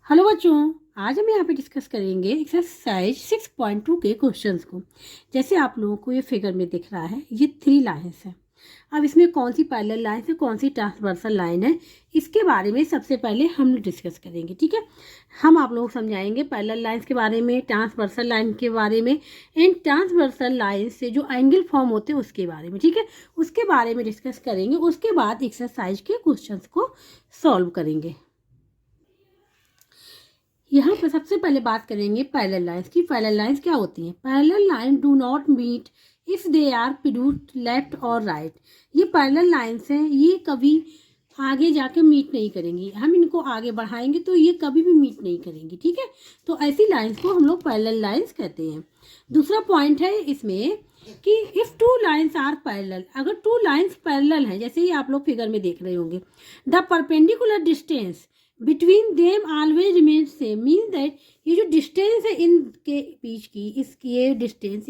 Hello बच्चों, आज हम यहाँ पे डिस्कस करेंगे एक्सरसाइज 6.2 के क्वेश्चंस को। जैसे आप लोगों को ये फिगर में दिख रहा है, ये 3 लाइन्स है। अब इसमें कौन सी पैरेलल लाइन है, कौन सी ट्रांसवर्सल लाइन है, इसके बारे में सबसे पहले हम डिस्कस करेंगे। ठीक है, हम आप लोगों को समझाएंगे पैरेलल लाइन्स के बारे में, ट्रांसवर्सल लाइन के बारे में, एंड ट्रांसवर्सल लाइन से जो एंगल फॉर्म होते हैं उसके बारे में। ठीक है, उसके बारे में डिस्कस करेंगे। उसके बाद एक्सरसाइज के क्वेश्चंस को सॉल्व करेंगे। यहाँ पर सबसे पहले बात करेंगे पैरेलल लाइंस की। पैरेलल लाइंस क्या होती हैं? Parallel line do not meet if they are produced left और राइट। ये पैरेलल लाइंस हैं, ये कभी आगे जाके मीट नहीं करेंगी। हम इनको आगे बढ़ाएंगे तो ये कभी भी मीट नहीं करेंगी। ठीक है, तो ऐसी लाइंस को हम लोग पैरेलल लाइंस कहते हैं। दूसरा पॉइंट है इसमें कि if two lines are parallel, अगर टू लाइंस पैरेलल हैं, जैसे ही आप लोग फिगर में देख रहे होंगे, the perpendicular distance between them always remain same, mean that ये जो डिस्टेंस है इनके बीच की, इसकी ये डिस्टेंस,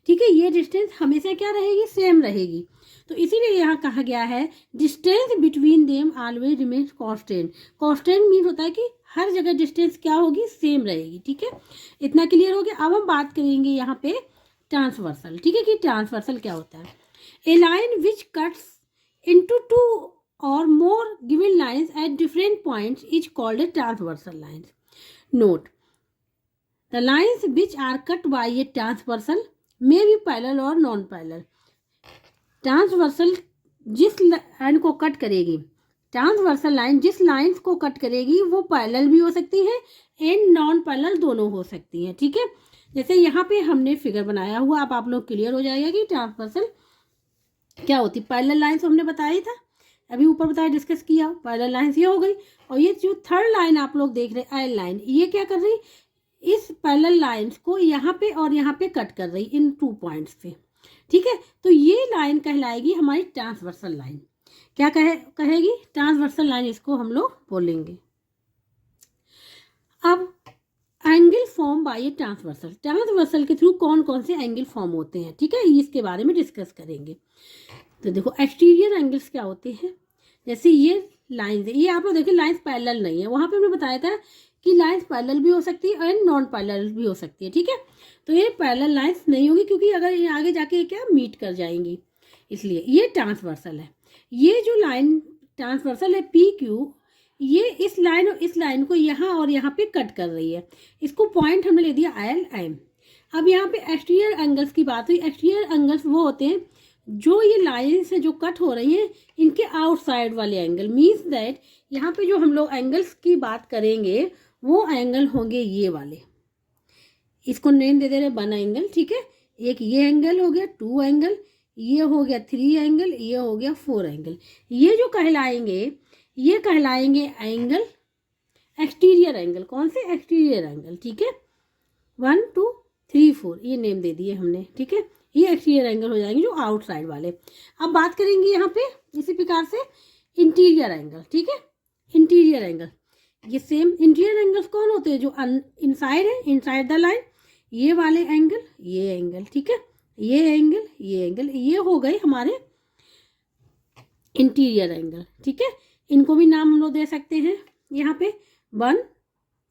ठीक है, ये डिस्टेंस हमेशा क्या रहेगी? सेम रहेगी। तो इसीलिए यहाँ कहा गया है distance between them always remain constant. Constant mean होता है कि हर जगह डिस्टेंस क्या होगी? सेम रहेगी। ठीक है, इतना क्लियर हो गया। अब हम बात करेंगे यहाँ पे ट्रांसवर्सल। ठीक है, कि ट्रांसवर्सल क्या होता है? A line which cuts into two or more given lines at different points is called a transversal lines. Note, the lines which are cut by a transversal may be parallel or non-parallel. Transversal जिस line को cut करेगी, transversal line जिस lines को cut करेगी वो parallel भी हो सकती हैं एंड नॉन पैरेलल दोनों हो सकती हैं। ठीक है, जैसे यहाँ पे हमने फिगर बनाया हुआ, अब आप लोग क्लियर हो जाएगा कि ट्रांसवर्सल क्या होती है। पैरेलल लाइंस हमने बताया ही था, अभी ऊपर बताया, डिस्कस किया। पैरेलल लाइंस ये हो गई, और ये जो थर्ड लाइन आप लोग देख रहे हैं, एल लाइन, ये क्या कर रही? इस पैरेलल लाइंस को यहाँ पे और यहाँ पे कट कर रही इन 2 पॉइंट्स पे। ठीक है, तो ये लाइन कहलाएगी हमारी ट्रांसवर्सल लाइन। क्या कहेगी? ट्रांसवर्सल लाइन इसको हम लोग बोलेंगे। अब angle form by a transversal, transversal के थ्रू कौन कौन से एंगल फॉर्म होते हैं, ठीक है, इसके बारे में डिस्कस करेंगे। तो देखो, एक्सटीरियर एंगल्स क्या होते हैं? जैसे ये लाइंस है, ये आप लोग देखिए लाइंस पैरेलल नहीं है, वहां पे हमने बताया था कि लाइंस पैरेलल भी हो सकती है और नॉन पैरेलल भी हो सकती है। ठीक है, तो ये पैरेलल लाइंस नहीं होगी क्योंकि अगर ये आगे जाके क्या मीट कर जाएंगी, इसलिए ये ट्रांसवर्सल है। ये जो लाइन ट्रांसवर्सल है पी क्यू, ये इस लाइन और इस लाइन को यहाँ और यहाँ पे कट कर रही है, इसको पॉइंट हमने ले दिया एल एम। अब यहाँ पे एक्सटीरियर एंगल्स की बात हुई। एक्सटीरियर एंगल्स वो होते हैं जो ये लाइन से जो कट हो रही हैं इनके आउटसाइड वाले एंगल, मीन्स दैट यहाँ पे जो हम लोग एंगल्स की बात करेंगे वो एंगल होंगे ये वाले। इसको नेम दे दे रहे 1 एंगल। ठीक है, एक ये एंगल हो गया 2 एंगल, ये हो गया 3 एंगल, ये हो गया 4 एंगल। ये जो कहलाएंगे ये कहलाएंगे एंगल, एक्सटीरियर एंगल। कौन से? Exterior angle. ठीक है, 1 2 3 4 ये नेम दे दिए हमने। ठीक है, ये एक्सटीरियर एंगल हो जाएंगे जो आउटसाइड वाले। अब बात करेंगे यहाँ पे इसी प्रकार से इंटीरियर एंगल। ठीक है, इंटीरियर एंगल, ये सेम इंटीरियर एंगल्स कौन होते हैं? जो इनसाइड है, इनसाइड द लाइन, ये वाले एंगल, ये एंगल। ठीक है, ये एंगल, ये एंगल, ये हो गए हमारे इंटीरियर एंगल। ठीक है, इनको भी नाम हम लोग दे सकते हैं यहाँ पे 1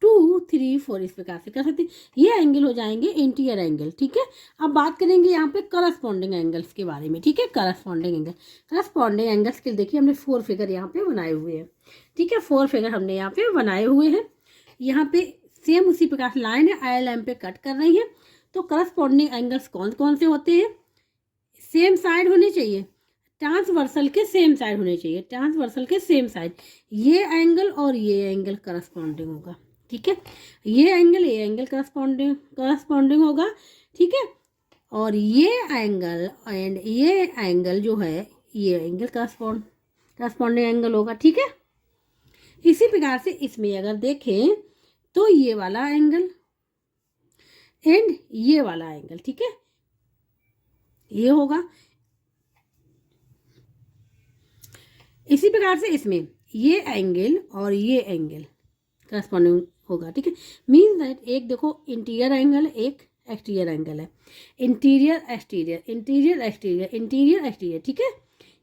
2 3 4 इस प्रकार से कर सकते हैं। ये एंगल हो जाएंगे इंटीरियर एंगल। ठीक है, अब बात करेंगे यहाँ पे करस्पॉन्डिंग एंगल्स के बारे में। ठीक है, करस्पॉन्डिंग एंगल, करस्पॉन्डिंग एंगल्स के देखिए हमने 4 फिगर यहाँ पे बनाए हुए हैं। ठीक है, 4 फिगर हमने यहाँ पे बनाए हुए हैं। यहाँ पे सेम उसी प्रकार से लाइन है, आई एम पे कट कर रही है। तो करस्पॉन्डिंग एंगल्स कौन कौन से होते हैं? सेम साइड होने चाहिए, ट्रांसवर्सल के सेम साइड होने चाहिए, ट्रांसवर्सल के सेम साइड। ये एंगल और ये एंगल करस्पॉन्डिंग होगा। ठीक है, ये एंगल करस्पॉन्डिंग होगा। ठीक है, और ये एंगल एंड ये एंगल जो है ये एंगल करस्पॉन्डिंग एंगल होगा। ठीक है, इसी प्रकार से इसमें अगर देखें तो ये वाला एंगल एंड ये वाला एंगल, ठीक है, ये होगा। इसी प्रकार से इसमें ये एंगल और ये एंगल करस्पॉन्डिंग होगा। ठीक है, मीन्स दैट एक देखो इंटीरियर एंगल, एक एक्सटीरियर एंगल है, interior exterior, interior exterior, interior exterior. ठीक है,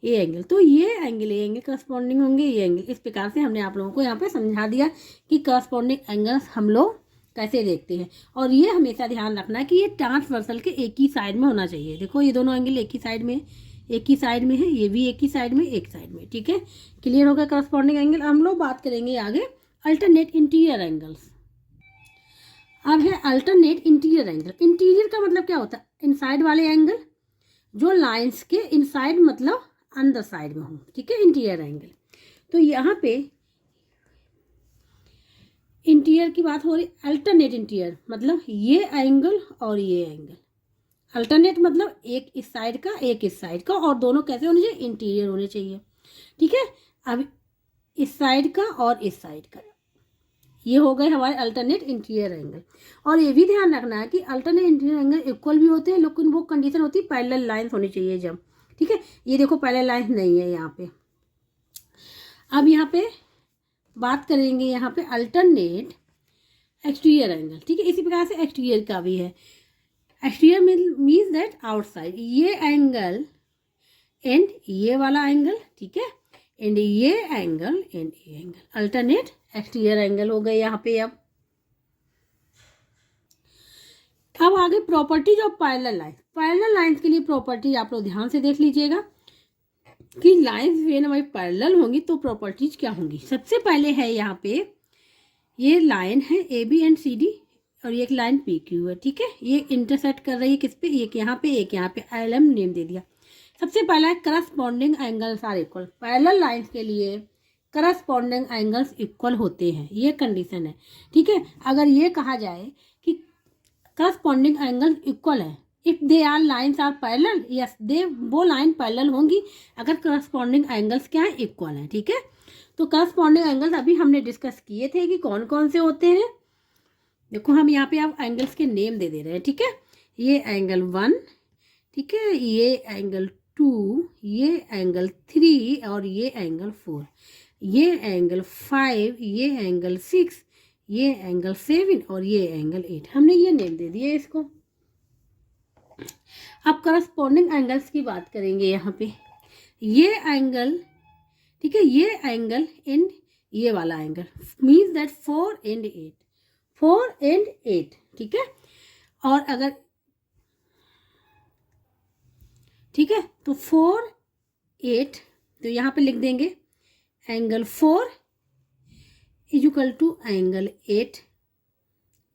ए एंगल, तो ये एंगल करस्पॉन्डिंग होंगे ये एंगल। इस प्रकार से हमने आप लोगों को यहाँ पे समझा दिया कि करस्पॉन्डिंग एंगल्स हम लोग कैसे देखते हैं। और ये हमेशा ध्यान रखना है कि ये ट्रांसवर्सल के एक ही साइड में होना चाहिए। देखो ये दोनों एंगल एक ही साइड में है, ये भी एक ही साइड में, एक साइड में, ठीक है। क्लियर हो गया करस्पॉन्डिंग एंगल। हम लोग बात करेंगे आगे अल्टरनेट इंटीरियर एंगल्स। अब है अल्टरनेट इंटीरियर एंगल। इंटीरियर का मतलब क्या होता है? इनसाइड वाले एंगल जो लाइंस के इनसाइड मतलब अंदर साइड में हो, ठीक है, इंटीरियर एंगल। तो यहाँ पे इंटीरियर की बात हो रही, अल्टरनेट इंटीरियर मतलब ये एंगल और ये एंगल। अल्टरनेट मतलब एक इस साइड का एक इस साइड का, और दोनों कैसे होने चाहिए? इंटीरियर होने चाहिए, ठीक है। अब इस साइड का और इस साइड का, ये हो गए हमारे अल्टरनेट इंटीरियर एंगल। और ये भी ध्यान रखना है कि अल्टरनेट इंटीरियर एंगल इक्वल भी होते हैं, लेकिन वो कंडीशन होती है पैरेलल लाइंस होनी चाहिए जब, ठीक है। ये देखो पैरेलल लाइंस नहीं है यहाँ पे। अब यहाँ पे बात करेंगे यहाँ पे अल्टरनेट एक्सटीरियर एंगल, ठीक है। इसी प्रकार से एक्सटीरियर का भी है। एक्सटीरियर मीन्स दैट आउटसाइड, ये एंगल एंड ये वाला एंगल, ठीक है, एंड ये एंगल एंड ये एंगल, अल्टरनेट एक्सटीरियर एंगल हो गए यहाँ पे। अब आगे properties of parallel lines. Parallel lines के लिए प्रॉपर्टी आप लोग ध्यान से देख लीजिएगा कि लाइंस वेन हमारी पैरेलल होंगी तो प्रॉपर्टीज क्या होंगी। सबसे पहले है यहाँ पे ये लाइन है A B and C D, और ये एक लाइन पी क्यू है, ठीक है। ये इंटरसेक्ट कर रही है किस पे? एक यहाँ पे एक यहाँ पे, आई एल एम नेम दे दिया। सबसे पहला है corresponding angles are equal. Parallel lines के लिए करस्पॉन्डिंग एंगल्स इक्वल होते हैं, ये कंडीशन है, ठीक है। अगर ये कहा जाए कि करस्पॉन्डिंग एंगल इक्वल है, if they are lines are parallel, yes they, वो लाइन पैरेलल होंगी अगर करस्पॉन्डिंग एंगल्स क्या है? इक्वल है, ठीक है। तो करस्पॉन्डिंग एंगल्स अभी हमने डिस्कस किए थे कि कौन कौन से होते हैं। देखो हम यहाँ पे अब एंगल्स के नेम दे रहे हैं, ठीक है। ये एंगल 1, ठीक है, ये एंगल 2, ये एंगल 3 और ये एंगल 4, ये एंगल 5, ये एंगल 6, ये एंगल 7 और ये एंगल 8। हमने ये नेम दे दिए इसको। अब करस्पॉन्डिंग एंगल्स की बात करेंगे यहाँ पे। ये एंगल, ठीक है, ये एंगल एंड ये वाला angle means that 4 and 8, 4 and 8, ठीक है। और अगर, ठीक है, तो 4 8, तो यहाँ पे लिख देंगे angle 4 equal to angle 8,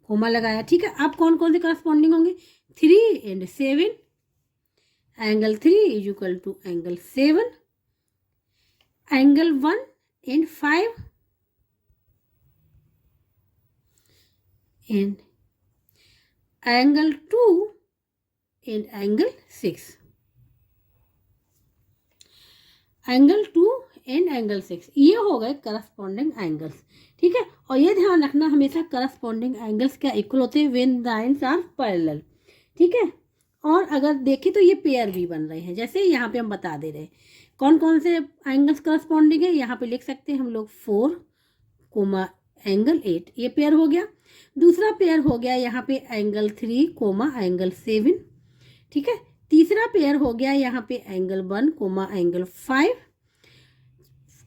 comma लगाया, ठीक है। अब कौन कौन से करस्पॉन्डिंग होंगे? 3 and 7, angle 3 equal to angle 7, angle 1 and 5 and angle 2 and angle 6, angle 2 and angle 6, ये हो गए करस्पॉन्डिंग एंगल्स, ठीक है। और ये ध्यान रखना हमेशा करस्पॉन्डिंग एंगल्स क्या इक्वल होते हैं? व्हेन लाइंस आर पैरेलल, ठीक है। और अगर देखें तो ये पेयर भी बन रहे हैं, जैसे यहाँ पे हम बता दे रहे हैं कौन कौन से एंगल्स करस्पॉन्डिंग है। यहाँ पे लिख सकते हैं हम लोग 4 कोमा एंगल 8, ये पेयर हो गया। दूसरा पेयर हो गया यहाँ पे एंगल 3 कोमा एंगल 7, ठीक है। तीसरा पेयर हो गया यहाँ पे एंगल 1 कोमा एंगल 5,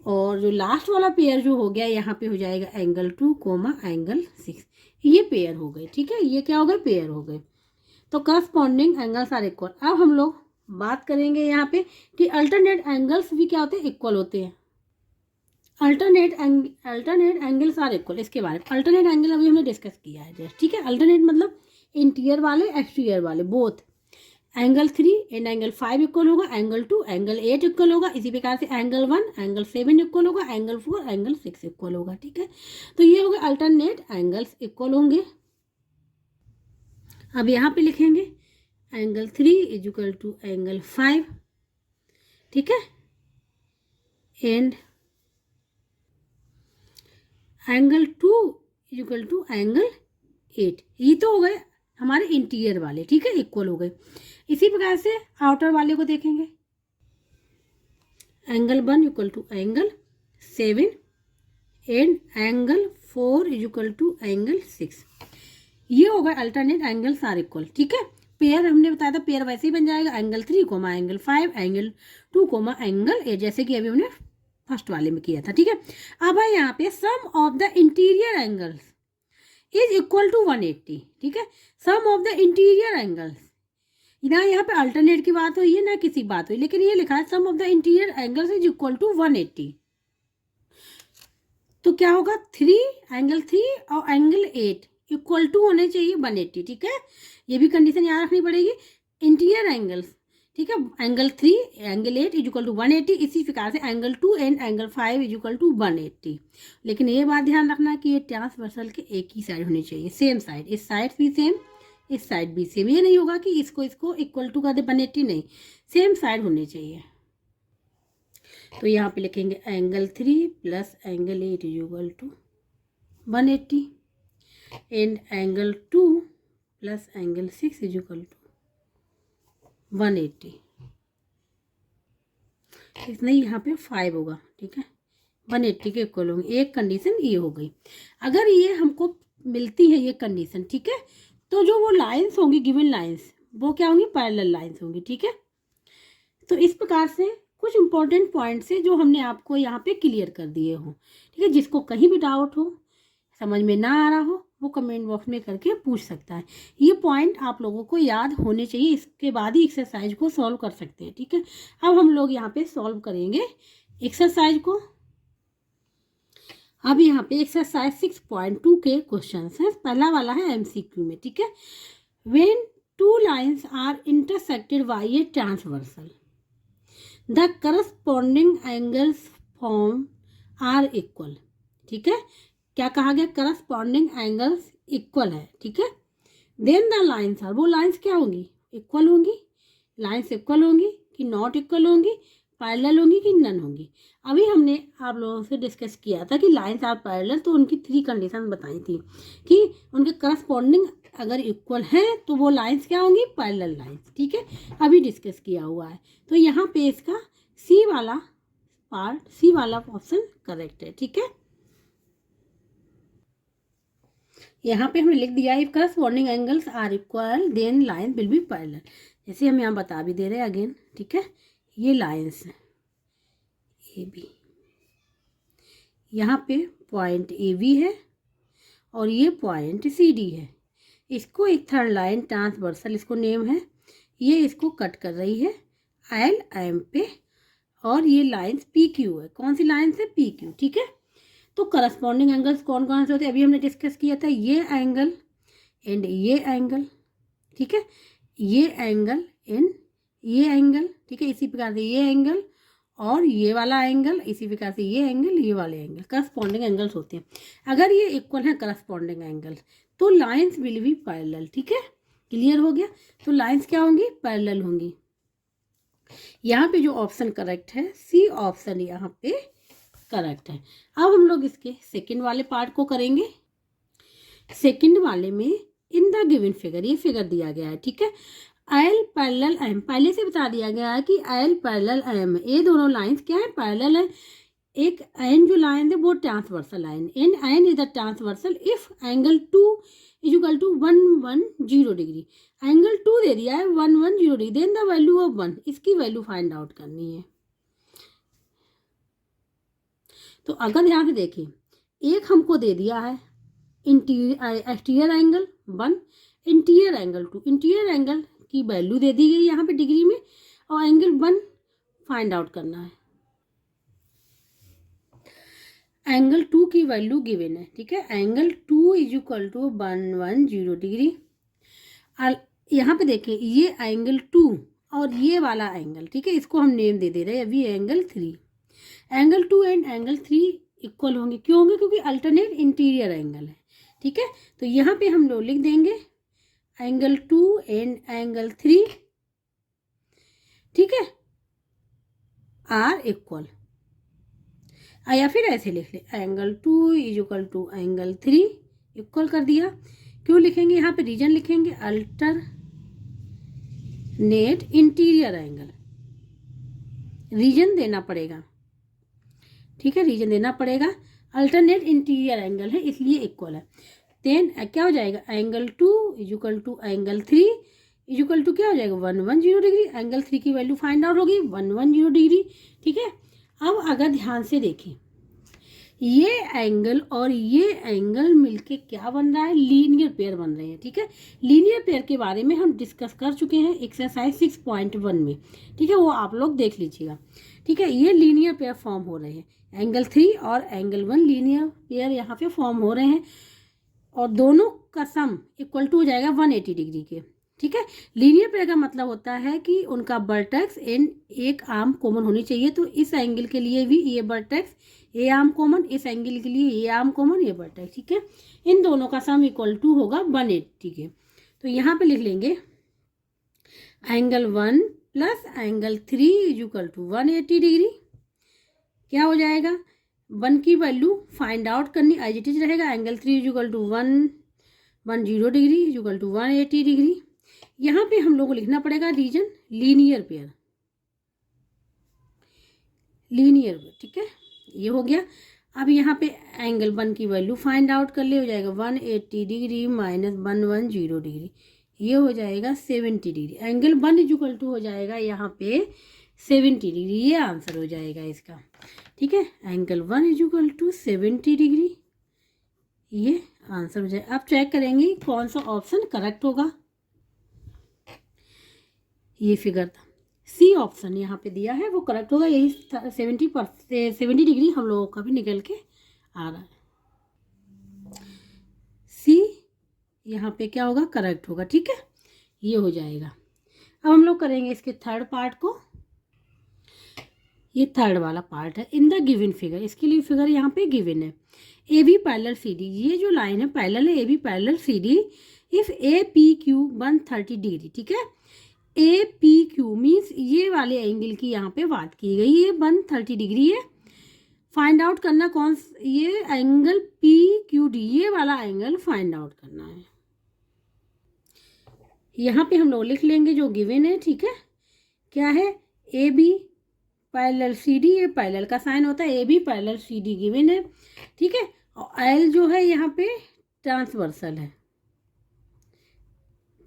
और जो लास्ट वाला पेयर जो हो गया यहाँ पे हो जाएगा एंगल 2 कोमा एंगल 6, ये पेयर हो गए, ठीक है। ये क्या हो गए? पेयर हो गए। तो करस्पॉन्डिंग एंगल्स आर इक्वल। अब हम लोग बात करेंगे यहाँ पे कि अल्टरनेट एंगल्स भी क्या होते हैं? इक्वल होते हैं। अल्टरनेट एंगल्स आर इक्वल, इसके बारे में अल्टरनेट एंगल अभी हमने डिस्कस किया है जस्ट, ठीक है। अल्टरनेट मतलब इंटीरियर वाले एक्सटीरियर वाले both. Angle 3 and angle 5 equal होगा, एंगल 2 एंगल 8 इक्वल होगा, इसी प्रकार से एंगल 1 एंगल 7 इक्वल होगा, एंगल 4 एंगल 6 इक्वल होगा, ठीक है। तो ये हो गए अल्टरनेट एंगल्स इक्वल होंगे। अब यहाँ पे लिखेंगे angle 3 is equal to angle 5, ठीक है, and angle 2 is equal to angle 8। ये तो हो गए हमारे इंटीरियर वाले, ठीक है, इक्वल हो गए। इसी प्रकार से आउटर वाले को देखेंगे, angle 1 equal to angle 7 and angle 4 is equal to angle 6, ये हो गए अल्टरनेट एंगल्स आर इक्वल, ठीक है। पेयर हमने बताया था, पेयर वैसे ही बन जाएगा, angle 3 comma angle 5, angle 2 comma angle 8, जैसे कि अभी हमने फर्स्ट वाले में किया था, ठीक है। अब है यहाँ पे sum of the interior angles is equal to 180, ठीक है। Sum of the interior angles, ना यहाँ पे अल्टरनेट की बात हुई है ना किसी बात हुई, लेकिन ये लिखा है sum of the interior angles is equal to 180। तो क्या होगा, 3 एंगल 3 और एंगल 8 इक्वल टू होने चाहिए 180, ठीक है। ये भी कंडीशन याद रखनी पड़ेगी। इंटीरियर एंगल्स, ठीक है, angle 3 angle 8 is equal to 180, इसी प्रकार से angle 2 and angle 5 is equal to 180। लेकिन ये बात ध्यान रखना कि ये ट्रांसवर्सल के एक ही साइड होनी चाहिए, सेम साइड, इस साइड भी सेम, इस साइड भी सेम। ये नहीं होगा कि इसको इक्वल टू कर दे 180, नहीं, सेम साइड होनी चाहिए। तो यहाँ पे लिखेंगे angle 3 plus angle 8 is equal to 180 and angle 2 plus angle 6 is equal to 180। इतना यहाँ पे 5 होगा, ठीक है, 180 के इक्वल होंगे। एक कंडीशन ये हो गई। अगर ये हमको मिलती है ये कंडीशन, ठीक है, तो जो वो लाइंस होंगी, गिवन लाइंस, वो क्या होंगी, पैरेलल लाइंस होंगी, ठीक है। तो इस प्रकार से कुछ इंपॉर्टेंट पॉइंट्स है जो हमने आपको यहाँ पे क्लियर कर दिए हो, ठीक है। जिसको कहीं भी डाउट हो, समझ में ना आ रहा हो, वो कमेंट बॉक्स में करके पूछ सकता है। ये पॉइंट आप लोगों को याद होने चाहिए, इसके बाद ही एक्सरसाइज को सॉल्व कर सकते हैं, ठीक है। अब हम लोग यहाँ पे सॉल्व करेंगे एक्सरसाइज को। अब यहाँ पे एक्सरसाइज 6.2 के क्वेश्चन है। पहला वाला है MCQ में, ठीक है। When two lines are intersected by a transversal, the corresponding angles form are equal, ठीक है। क्या कहा गया, करस्पॉन्डिंग एंगल्स इक्वल है, ठीक है। देन द लाइन्स आर, वो लाइन्स क्या होंगी, इक्वल होंगी। लाइन्स इक्वल होंगी कि नॉट इक्वल होंगी, पैरेलल होंगी कि नन होंगी। अभी हमने आप लोगों से डिस्कस किया था कि लाइन्स आर पैरेलल, तो उनकी 3 कंडीशन बताई थी कि उनके करस्पॉन्डिंग अगर इक्वल है तो वो लाइन्स क्या होंगी, पैरेलल लाइन्स, ठीक है। अभी डिस्कस किया हुआ है। तो यहाँ पे इसका सी वाला पार्ट, सी वाला ऑप्शन करेक्ट है, ठीक है। यहाँ पे हमने लिख दिया if corresponding angles are equal then line will be parallel, जैसे हम यहाँ बता भी दे रहे हैं अगेन, ठीक है। ये लाइन्स है ए बी, यहाँ पे पॉइंट ए बी है और ये पॉइंट सी डी है। इसको एक थर्ड लाइन ट्रांसवर्सल, इसको नेम है, ये इसको कट कर रही है एल एम पे, और ये लाइन्स पी क्यू है। कौन सी लाइन है, पी क्यू, ठीक है। तो करस्पॉन्डिंग एंगल्स कौन कौन से होते हैं, अभी हमने डिस्कस किया था, ये एंगल एंड ये एंगल, ठीक है, ये एंगल एंड ये एंगल, ठीक है। इसी प्रकार से ये एंगल और ये वाला एंगल, इसी प्रकार से ये एंगल, ये वाले एंगल करस्पॉन्डिंग एंगल्स होते हैं। अगर ये इक्वल है करस्पॉन्डिंग एंगल तो लाइन्स विल बी पैरेलल, ठीक है। क्लियर हो गया। तो लाइन्स क्या होंगी, पैरेलल होंगी। यहाँ पे जो ऑप्शन करेक्ट है, सी ऑप्शन यहाँ पे करेक्ट है। अब हम लोग इसके सेकंड वाले पार्ट को करेंगे। सेकंड वाले में इन द गिवन फिगर, ये फिगर दिया गया है, ठीक है। एल पैरेलल एम, पहले से बता दिया गया है कि एल पैरेलल एम, ये दोनों लाइंस क्या है, पैरेलल है। एक एन जो लाइन है वो transversal line, N is the transversal if angle 2 is equal to 110 degree. Angle 2 दे दिया है 110 degree, then the value of 1, इसकी वैल्यू फाइंड आउट करनी है। तो अगर ध्यान से देखिए, एक हमको दे दिया है exterior angle 1, interior angle 2, interior angle की वैल्यू दे दी गई यहाँ पे डिग्री में, और एंगल 1 फाइंड आउट करना है। एंगल 2 की वैल्यू गिवन है, ठीक है। Angle 2 is equal to 110 degree. यहाँ पे देखिए ये एंगल 2 और ये वाला एंगल, ठीक है, इसको हम नेम दे रहे हैं अभी angle 3। Angle 2 and angle 3 equal होंगे, क्यों होंगे, क्योंकि अल्टरनेट इंटीरियर एंगल है, ठीक है। तो यहाँ पे हम लोग लिख देंगे एंगल 2 एंड एंगल 3, ठीक है, आर इक्वल, या फिर ऐसे लिख ले angle 2 is equal to angle 3, equal कर दिया। क्यों लिखेंगे, यहाँ पे रीजन लिखेंगे अल्टरनेट इंटीरियर एंगल, रीजन देना पड़ेगा, ठीक है, रीजन देना पड़ेगा। अल्टरनेट इंटीरियर एंगल है इसलिए इक्वल है। देन क्या हो जाएगा, angle 2 is equal to angle 3, equal to क्या हो जाएगा 110 डिग्री। एंगल 3 की वैल्यू फाइंड आउट होगी 110 डिग्री। ठीक है, अब अगर ध्यान से देखें, ये एंगल और ये एंगल मिलके क्या बन रहा है, लीनियर पेयर बन रहे हैं। ठीक है, लीनियर पेयर के बारे में हम डिस्कस कर चुके हैं एक्सरसाइज 6.1 में। ठीक है, वो आप लोग देख लीजिएगा। ठीक है, ये लीनियर पेयर फॉर्म हो रहे हैं, एंगल 3 और एंगल 1 लीनियर पेयर यहाँ पे फॉर्म हो रहे हैं और दोनों का सम इक्वल टू हो जाएगा 180 डिग्री के। ठीक है, लीनियर पेयर का मतलब होता है कि उनका वर्टेक्स एंड एक आर्म कॉमन होनी चाहिए। तो इस एंगल के लिए भी ये वर्टेक्स ए आर्म कॉमन, इस एंगल के लिए ये आर्म कॉमन, ये वर्टेक्स। ठीक है, इन दोनों का सम इक्वल टू होगा 180 के। तो यहाँ पे लिख लेंगे angle 1 plus angle 3 is equal to 180 degree. क्या हो जाएगा, 1 की वैल्यू फाइंड आउट करनी, एज इट इज रहेगा। Angle 3 is equal to 110 degree is equal to 180 degree. यहाँ पे हम लोग को लिखना पड़ेगा reason linear pair, linear pair. ठीक है, ये हो गया। अब यहाँ पे एंगल 1 की वैल्यू फाइंड आउट कर ले, हो जाएगा 180 डिग्री माइनस 110 डिग्री, ये हो जाएगा 70 degree. Angle 1 is equal to हो जाएगा यहाँ पे 70 डिग्री, ये आंसर हो जाएगा इसका। ठीक है, angle 1 is equal to 70 degree, ये आंसर हो जाएगा। अब चेक करेंगे कौन सा ऑप्शन करेक्ट होगा। ये फिगर था, सी ऑप्शन यहाँ पे दिया है वो करेक्ट होगा। यही 70 डिग्री हम लोगों का भी निकल के आ रहा है। सी यहाँ पे क्या होगा, करेक्ट होगा। ठीक है, ये हो जाएगा। अब हम लोग करेंगे इसके थर्ड पार्ट को। ये थर्ड वाला पार्ट है, इन द गिवन फिगर। इसके लिए फिगर यहाँ पे गिवन है, A B parallel C D. ये जो लाइन है पैरेलल है A B parallel C D if A P Q 130 degree. ठीक है, ए पी क्यू मीन्स ये वाले एंगल की यहाँ पे बात की गई, ये 130 डिग्री है। फाइंड आउट करना कौन, ये एंगल पी क्यू डी, ये वाला एंगल फाइंड आउट करना है। यहाँ पे हम लोग लिख लेंगे जो गिवन है। ठीक है, क्या है, A B parallel C D, ये पैरेलल का साइन होता है, A B parallel C D given है। ठीक है, और एल जो है यहाँ पे ट्रांसवर्सल है,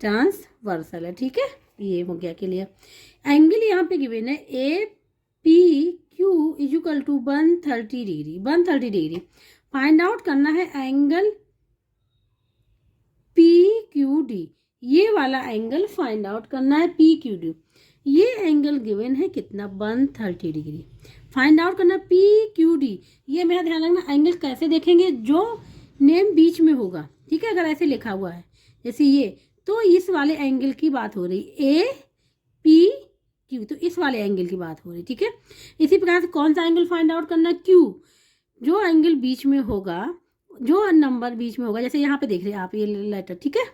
ट्रांसवर्सल है। ठीक है, ये हो गया क्लियर। एंगल यहाँ पे गिवन है A P Q is equal to 130 degree, 130 degree. Find out करना है एंगल पी क्यू डी, ये वाला एंगल फाइंड आउट करना है पी क्यू डी। ये एंगल गिवन है कितना, 130 डिग्री। फाइंड आउट करना पी क्यू डी। ये मेरा ध्यान रखना, एंगल कैसे देखेंगे, जो नेम बीच में होगा। ठीक है, अगर ऐसे लिखा हुआ है जैसे ये, तो इस वाले एंगल की बात हो रही, ए पी क्यू, तो इस वाले एंगल की बात हो रही। ठीक है, इसी प्रकार से कौन सा एंगल फाइंड आउट करना, क्यू। जो एंगल बीच में होगा, जो नंबर बीच में होगा, जैसे यहाँ पे देख रहे हैं आप ये लेटर। ठीक है,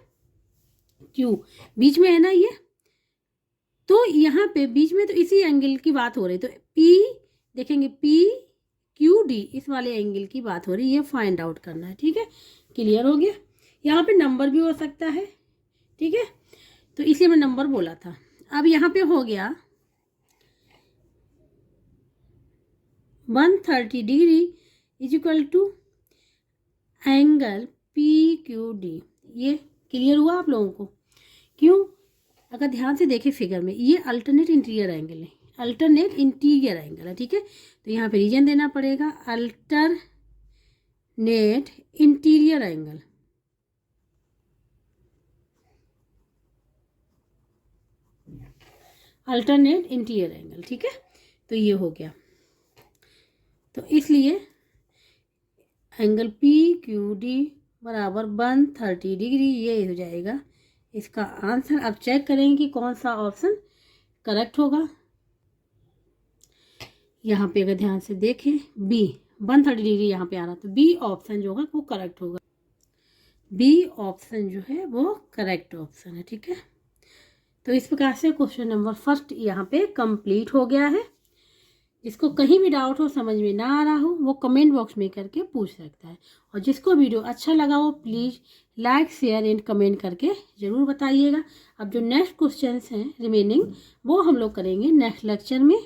क्यू बीच में है ना ये, तो यहाँ पे बीच में तो इसी एंगल की बात हो रही, तो पी देखेंगे, पी क्यू डी, इस वाले एंगल की बात हो रही, ये फाइंड आउट करना है। ठीक है, क्लियर हो गया। यहाँ पे नंबर भी हो सकता है। ठीक है, तो इसलिए मैं नंबर बोला था। अब यहाँ पे हो गया 130 degree is equal to angle P Q D. ये क्लियर हुआ आप लोगों को? क्यों, अगर ध्यान से देखें फिगर में, ये अल्टरनेट इंटीरियर एंगल है, अल्टरनेट इंटीरियर एंगल है। ठीक है, तो यहाँ पे रीजन देना पड़ेगा alternate interior angle. Alternate interior angle. ठीक है, तो ये हो गया। तो इसलिए एंगल पी क्यू डी बराबर 130 डिग्री, ये हो जाएगा इसका आंसर। अब चेक करेंगे कि कौन सा ऑप्शन करेक्ट होगा। यहाँ पे अगर ध्यान से देखें, बी 130 डिग्री यहाँ पे आ रहा, तो बी ऑप्शन जो होगा वो करेक्ट होगा। बी ऑप्शन जो है वो करेक्ट ऑप्शन है। ठीक है, तो इस प्रकार से क्वेश्चन नंबर फर्स्ट यहाँ पे कंप्लीट हो गया है। जिसको कहीं भी डाउट हो, समझ में ना आ रहा हो, वो कमेंट बॉक्स में करके पूछ सकता है। और जिसको वीडियो अच्छा लगा हो, please like share and comment करके ज़रूर बताइएगा। अब जो नेक्स्ट क्वेश्चंस हैं रिमेनिंग, वो हम लोग करेंगे नेक्स्ट लेक्चर में।